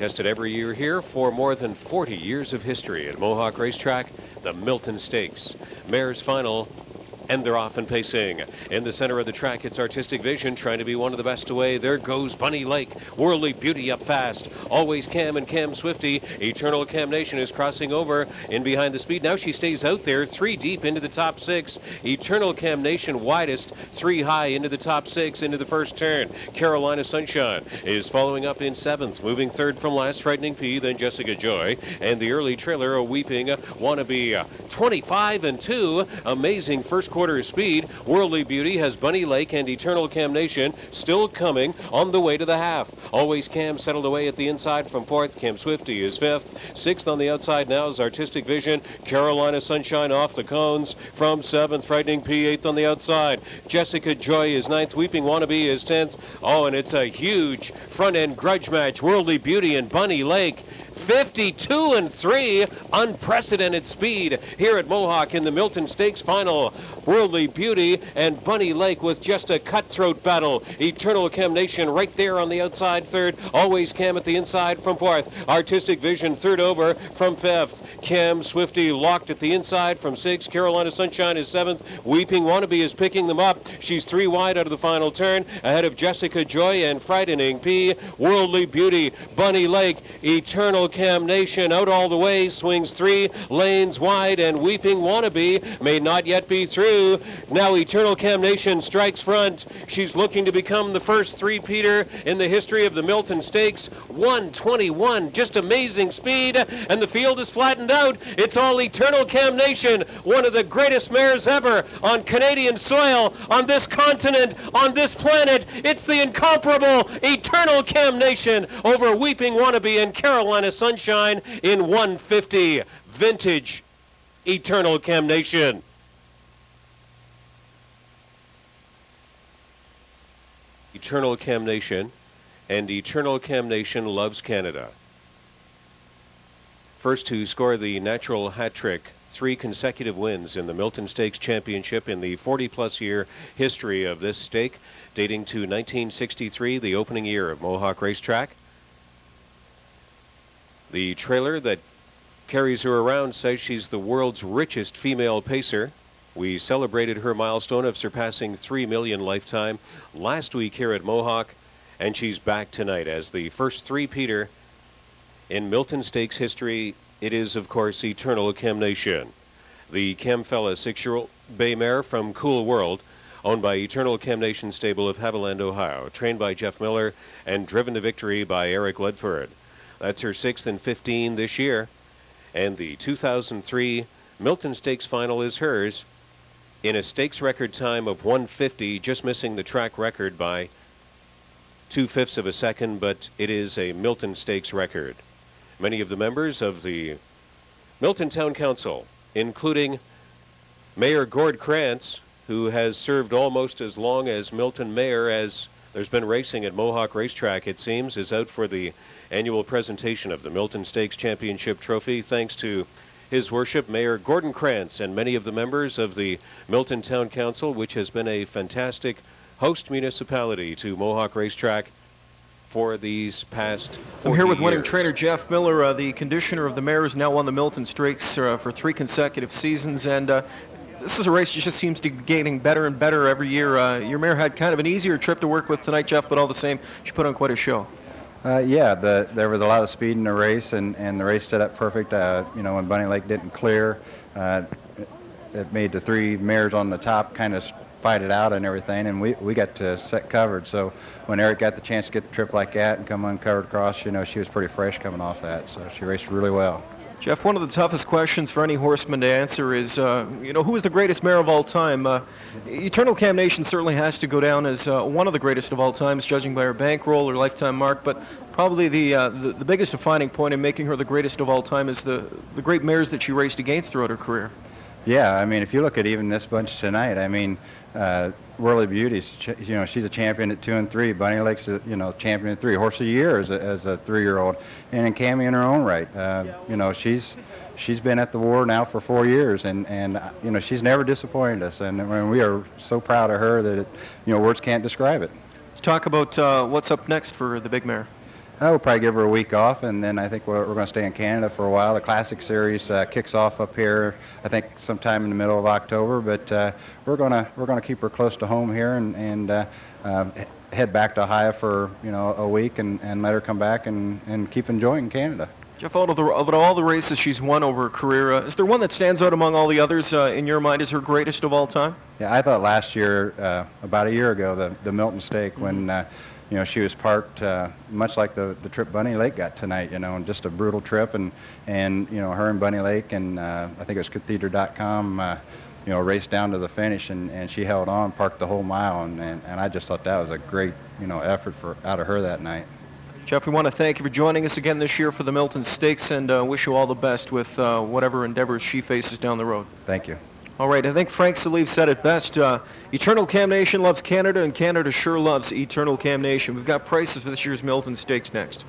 Tested every year here for more than 40 years of history at Mohawk Racetrack, the Milton Stakes. Mares final, and they're off and pacing. In the center of the track, it's Artistic Vision trying to be one of the best away. There goes Bunny Lake. Worldly Beauty up fast. Always Cam and Cam Swifty. Eternal CAMNATION is crossing over in behind the speed. Now she stays out there, 3 deep into the top 6. Eternal CAMNATION widest, 3 high into the top 6 into the first turn. Carolina Sunshine is following up in 7th, moving 3rd from last. Frightening P, then Jessica Joy, and the early trailer, a Weeping Wannabe. 25-2. Amazing first quarter speed. Worldly Beauty has Bunny Lake and Eternal CAMNATION still coming on the way to the half. Always Cam settled away at the inside from 4th. Cam Swifty is 5th. 6th on the outside now is Artistic Vision. Carolina Sunshine off the cones from 7th. Frightening P 8th on the outside. Jessica Joy is 9th. Weeping Wannabe is 10th. Oh, and it's a huge front end grudge match. Worldly Beauty and Bunny Lake. 52-3, unprecedented speed here at Mohawk in the Milton Stakes final. Worldly Beauty and Bunny Lake with just a cutthroat battle. Eternal CAMNATION right there on the outside 3rd. Always Cam at the inside from 4th. Artistic Vision 3rd over from 5th. Cam Swifty locked at the inside from 6th. Carolina Sunshine is 7th. Weeping Wannabe is picking them up. She's 3 wide out of the final turn ahead of Jessica Joy and Frightening P. Worldly Beauty, Bunny Lake, Eternal CAMNATION out all the way, swings 3 lanes wide, and Weeping Wannabe may not yet be through. Now Eternal CAMNATION strikes front. She's looking to become the first three-peater in the history of the Milton Stakes. 1:21, just amazing speed, and the field is flattened out. It's all Eternal CAMNATION, one of the greatest mares ever on Canadian soil, on this continent, on this planet. It's the incomparable Eternal CAMNATION over Weeping Wannabe and Carolina Sunshine in 150. Vintage Eternal CAMNATION. Eternal CAMNATION and Eternal CAMNATION loves Canada. First to score the natural hat trick, 3 consecutive wins in the Milton Stakes Championship in the 40-plus year history of this stake, dating to 1963, the opening year of Mohawk Racetrack. The trailer that carries her around says she's the world's richest female pacer. We celebrated her milestone of surpassing 3 million lifetime last week here at Mohawk, and she's back tonight as the first three-peater in Milton Stakes history. It is, of course, Eternal CAMNATION. The Camfella 6-year-old bay mare from Cool World, owned by Eternal CAMNATION stable of Haviland, Ohio, trained by Jeff Miller and driven to victory by Eric Ledford. That's her 6th in 15 this year, and the 2003 Milton Stakes final is hers in a stakes record time of 150, just missing the track record by 2/5 of a second, but it is a Milton Stakes record. Many of the members of the Milton Town Council, including Mayor Gord Krantz, who has served almost as long as Milton Mayor as there's been racing at Mohawk Racetrack, it seems, is out for the annual presentation of the Milton Stakes Championship Trophy, thanks to His Worship Mayor Gordon Krantz and many of the members of the Milton Town Council, which has been a fantastic host municipality to Mohawk Racetrack for these past 40 I'm here with winning years. trainer Jeff Miller, the conditioner of the mares, now won the Milton Stakes for 3 consecutive seasons, and this is a race that just seems to be getting better and better every year. Your mare had kind of an easier trip to work with tonight, Jeff, but all the same, she put on quite a show. Yeah, there was a lot of speed in the race, and the race set up perfect. When Bunny Lake didn't clear, it made the 3 mares on the top kind of fight it out and everything, and we got to set covered. So when Eric got the chance to get the trip like that and come uncovered across, she was pretty fresh coming off that. So she raced really well. Jeff, one of the toughest questions for any horseman to answer is, who is the greatest mare of all time? Eternal CAMNATION certainly has to go down as one of the greatest of all times, judging by her bankroll, her lifetime mark, but probably the biggest defining point in making her the greatest of all time is the great mares that she raced against throughout her career. Yeah, I mean, if you look at even this bunch tonight, I mean, Worldly Beauty, she's a champion at 2 and 3. Bunny Lake's a, champion at 3. Horse of the Year as a 3-year-old, and then Cammy in her own right. She's been at the war now for 4 years, and she's never disappointed us, and we are so proud of her that words can't describe it. Let's talk about what's up next for the big mare. We'll probably give her a week off, and then I think we're going to stay in Canada for a while. The Classic Series kicks off up here, I think, sometime in the middle of October. But we're gonna keep her close to home here, and head back to Ohio for a week, and let her come back and keep enjoying Canada. Jeff, out of all the races she's won over her career, is there one that stands out among all the others in your mind as her greatest of all time? Yeah, I thought last year, about a year ago, the Milton Stake, when she was parked much like the trip Bunny Lake got tonight, and just a brutal trip, and her and Bunny Lake, and I think it was Cathedra.com, raced down to the finish, and she held on, parked the whole mile, and I just thought that was a great effort out of her that night. Jeff, we want to thank you for joining us again this year for the Milton Stakes, and wish you all the best with whatever endeavors she faces down the road. Thank you. All right, I think Frank Salive said it best. Eternal CAMNATION loves Canada, and Canada sure loves Eternal CAMNATION. We've got prices for this year's Milton Stakes next.